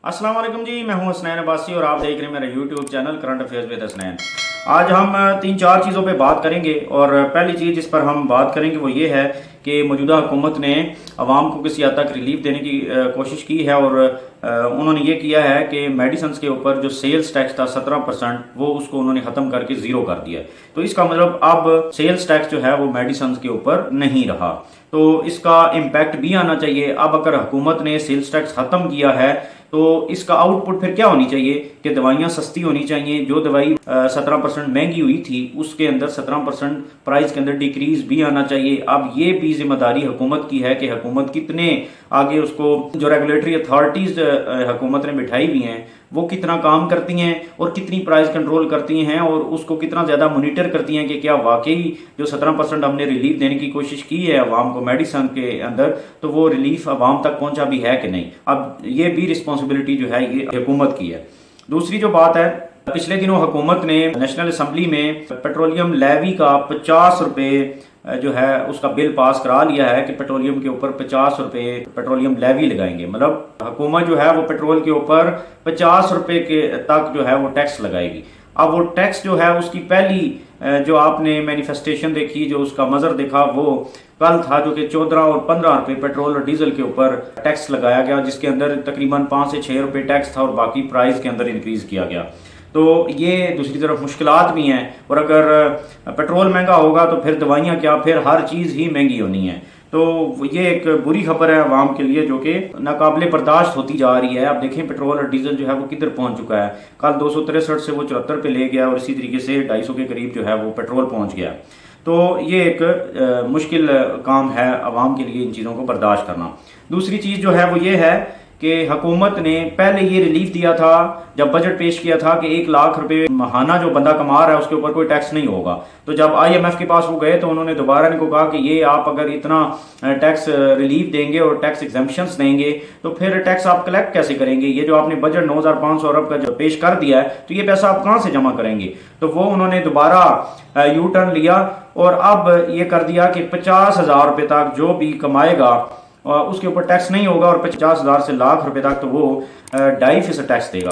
अस्सलाम वालेकुम जी, मैं हूं हसनैन अब्बासी और आप देख रहे हैं मेरा YouTube channel current affairs with Hasnain. आज हम तीन चार चीज़ों पे बात करेंगे और पहली चीज़ जिस पर हम बात करेंगे वो ये है कि मौजूदा हुकूमत ने आवाम को किसी हद तक रिलीफ देने की कोशिश की है और उन्होंने ये किया है कि मेडिसिन के ऊपर जो सेल्स टैक्स था 17% वो उसको उन्होंने ख़त्म करके ज़ीरो कर दिया। तो इसका मतलब अब सेल्स टैक्स जो है वो मेडिसिन के ऊपर नहीं रहा, तो इसका इम्पैक्ट भी आना चाहिए। अब अगर हुकूमत ने सेल्स टैक्स ख़त्म किया है तो इसका आउटपुट फिर क्या होनी चाहिए कि दवाइयाँ सस्ती होनी चाहिए। जो दवाई 17% महंगी हुई थी उसके अंदर 17% प्राइस के अंदर डिक्रीज भी आना चाहिए। अब ये भी जिम्मेदारी हुकूमत की है कि हुकूमत कितने आगे उसको जो रेगुलेटरी अथॉरिटीज़ हुकूमत ने बिठाई हुई हैं वो कितना काम करती हैं और कितनी प्राइस कंट्रोल करती हैं और उसको कितना ज़्यादा मोनिटर करती हैं कि क्या वाकई जो 17% हमने रिलीफ देने की कोशिश की है आवाम को मेडिसिन के अंदर तो वो रिलीफ आवाम तक पहुंचा भी है कि नहीं। अब ये भी रिस्पॉन्सिबिलिटी जो है ये हुकूमत की है। दूसरी जो बात है, पिछले दिनों हुकूमत ने नेशनल असम्बली में पेट्रोलियम लेवी का 50 रुपये जो है उसका बिल पास करा लिया है कि पेट्रोलियम के ऊपर 50 रुपये पेट्रोलियम लेवी लगाएंगे। मतलब हुकूमत जो है वो पेट्रोल के ऊपर 50 रुपये के तक जो है वो टैक्स लगाएगी। अब वो टैक्स जो है उसकी पहली जो आपने मैनिफेस्टेशन देखी, जो उसका मजर देखा वो कल था, जो कि 14 और 15 रुपये पेट्रोल और डीजल के ऊपर टैक्स लगाया गया, जिसके अंदर तकरीबन 5 से 6 रुपये टैक्स था और बाकी प्राइस के अंदर इंक्रीज किया गया। तो ये दूसरी तरफ मुश्किलात भी हैं और अगर पेट्रोल महंगा होगा तो फिर दवाइयाँ क्या, फिर हर चीज़ ही महंगी होनी है। तो ये एक बुरी खबर है आवाम के लिए जो कि नाकाबिले बर्दाश्त होती जा रही है। आप देखें पेट्रोल और डीजल जो है वो किधर पहुंच चुका है। कल 263 से वो 74 पे ले गया और इसी तरीके से 250 के करीब जो है वो पेट्रोल पहुंच गया। तो ये एक मुश्किल काम है आवाम के लिए इन चीज़ों को बर्दाश्त करना। दूसरी चीज़ जो है वो ये है कि हुकूमत ने पहले ये रिलीफ दिया था जब बजट पेश किया था कि 1 लाख रुपए महाना जो बंदा कमा रहा है उसके ऊपर कोई टैक्स नहीं होगा। तो जब IMF के पास वो गए तो उन्होंने दोबारा इनको कहा कि ये आप अगर इतना टैक्स रिलीफ देंगे और टैक्स एग्जम्पशंस देंगे तो फिर टैक्स आप कलेक्ट कैसे करेंगे। ये जो आपने बजट 9,500 अरब का जो पेश कर दिया है तो ये पैसा आप कहाँ से जमा करेंगे। तो वो उन्होंने दोबारा यू टर्न लिया और अब ये कर दिया कि 50,000 रुपये तक जो भी कमाएगा उसके ऊपर टैक्स नहीं होगा और 50,000 से लाख रुपए तक तो वो 2.5% टैक्स देगा।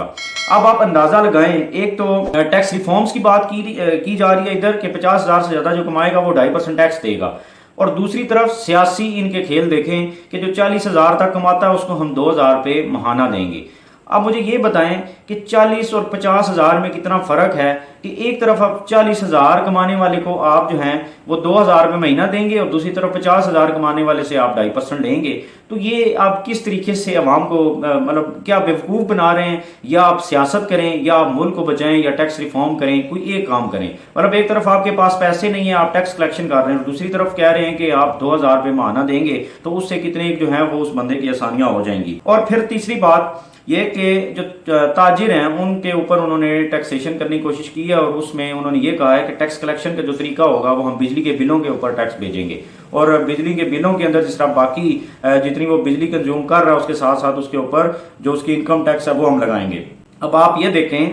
अब आप अंदाजा लगाएं, एक तो टैक्स रिफॉर्म्स की बात की जा रही है इधर कि 50,000 से ज्यादा जो कमाएगा वो 2.5% टैक्स देगा, और दूसरी तरफ सियासी इनके खेल देखें कि जो 40,000 तक कमाता है उसको हम 2,000 रुपये महाना देंगे। अब मुझे ये बताएं कि 40 और 50,000 में कितना फर्क है कि एक तरफ आप 40,000 कमाने वाले को आप जो हैं वो 2,000 रुपये महीना देंगे और दूसरी तरफ 50,000 कमाने वाले से आप 2.5% लेंगे। तो ये आप किस तरीके से अवाम को मतलब क्या बेवकूफ़ बना रहे हैं, या आप सियासत करें या आप मुल्क को बचाएं या टैक्स रिफॉर्म करें, कोई एक काम करें। मतलब एक तरफ आपके पास पैसे नहीं है, आप टैक्स कलेक्शन कर रहे हैं और दूसरी तरफ कह रहे हैं कि आप 2,000 रुपये महाना देंगे तो उससे कितने जो है वो उस बंदे की आसानियाँ हो जाएंगी। और फिर तीसरी बात ये कि जो ताजिर हैं उनके ऊपर उन्होंने टैक्सेशन करने की कोशिश की है और उसमें उन्होंने ये कहा है कि टैक्स कलेक्शन का जो तरीका होगा वो हम बिजली के बिलों के ऊपर टैक्स भेजेंगे और बिजली के बिलों के अंदर जिस तरह बाकी जितनी वो बिजली कंज्यूम कर रहा है उसके साथ साथ उसके ऊपर जो उसकी इनकम टैक्स है वो हम लगाएंगे। अब आप ये देखें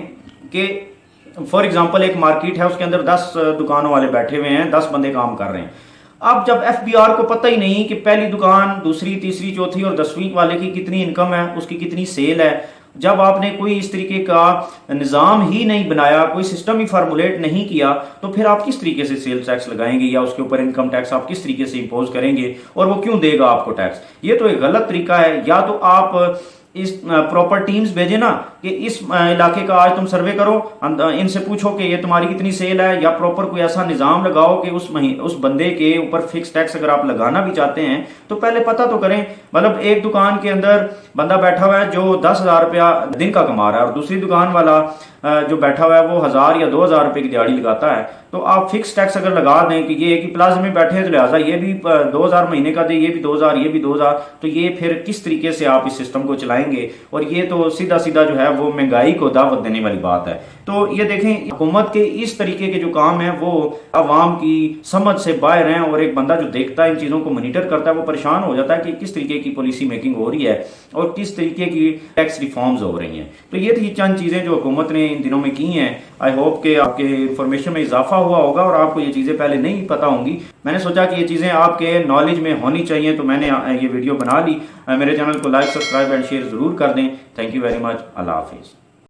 कि फॉर एग्जाम्पल एक मार्केट है, उसके अंदर 10 दुकानों वाले बैठे हुए हैं, 10 बंदे काम कर रहे हैं। अब जब FBR को पता ही नहीं कि पहली दुकान, दूसरी, तीसरी, चौथी और 10वीं वाले की कितनी इनकम है, उसकी कितनी सेल है, जब आपने कोई इस तरीके का निज़ाम ही नहीं बनाया, कोई सिस्टम ही फार्मूलेट नहीं किया, तो फिर आप किस तरीके से सेल्स टैक्स लगाएंगे या उसके ऊपर इनकम टैक्स आप किस तरीके से इंपोज करेंगे और वो क्यों देगा आपको टैक्स। ये तो एक गलत तरीका है। या तो आप इस प्रॉपर टीम्स भेजे ना कि इस इलाके का आज तुम सर्वे करो, इनसे पूछो कि ये तुम्हारी कितनी सेल है, या प्रॉपर कोई ऐसा निज़ाम लगाओ कि उस बंदे के ऊपर फिक्स टैक्स अगर आप लगाना भी चाहते हैं तो पहले पता तो करें। मतलब एक दुकान के अंदर बंदा बैठा हुआ है जो 10,000 रुपया दिन का कमा रहा है और दूसरी दुकान वाला जो बैठा हुआ है वो 1,000 या 2,000 रुपये की दिहाड़ी लगाता है, तो आप फिक्स टैक्स अगर लगा दें कि ये एक ही प्लाजा में बैठे हैं तो लिहाजा ये भी 2,000 महीने का दे, ये भी 2,000, ये भी 2,000, तो ये फिर किस तरीके से आप इस सिस्टम को चलाएंगे। और ये तो सीधा सीधा जो है वो महंगाई को दावत देने वाली बात है। तो ये देखें हुकूमत के इस तरीके के जो काम है वो अवाम की समझ से बाहर हैं और एक बंदा जो देखता है इन चीज़ों को मॉनिटर करता है वो परेशान हो जाता है कि किस तरीके की पॉलिसी मेकिंग हो रही है और किस तरीके की टैक्स रिफॉर्म्स हो रही हैं। तो ये थी चंद चीज़ें जो हुकूमत ने इन दिनों में की हैं। आई होप कि आपके इंफॉर्मेशन में इजाफा हुआ होगा और आपको ये चीज़ें पहले नहीं पता होंगी। मैंने सोचा कि ये चीज़ें आपके नॉलेज में होनी चाहिए, तो मैंने ये वीडियो बना ली। मेरे चैनल को लाइक, सब्सक्राइब एंड शेयर ज़रूर कर दें। Thank you very much. अल्लाह हाफिज़।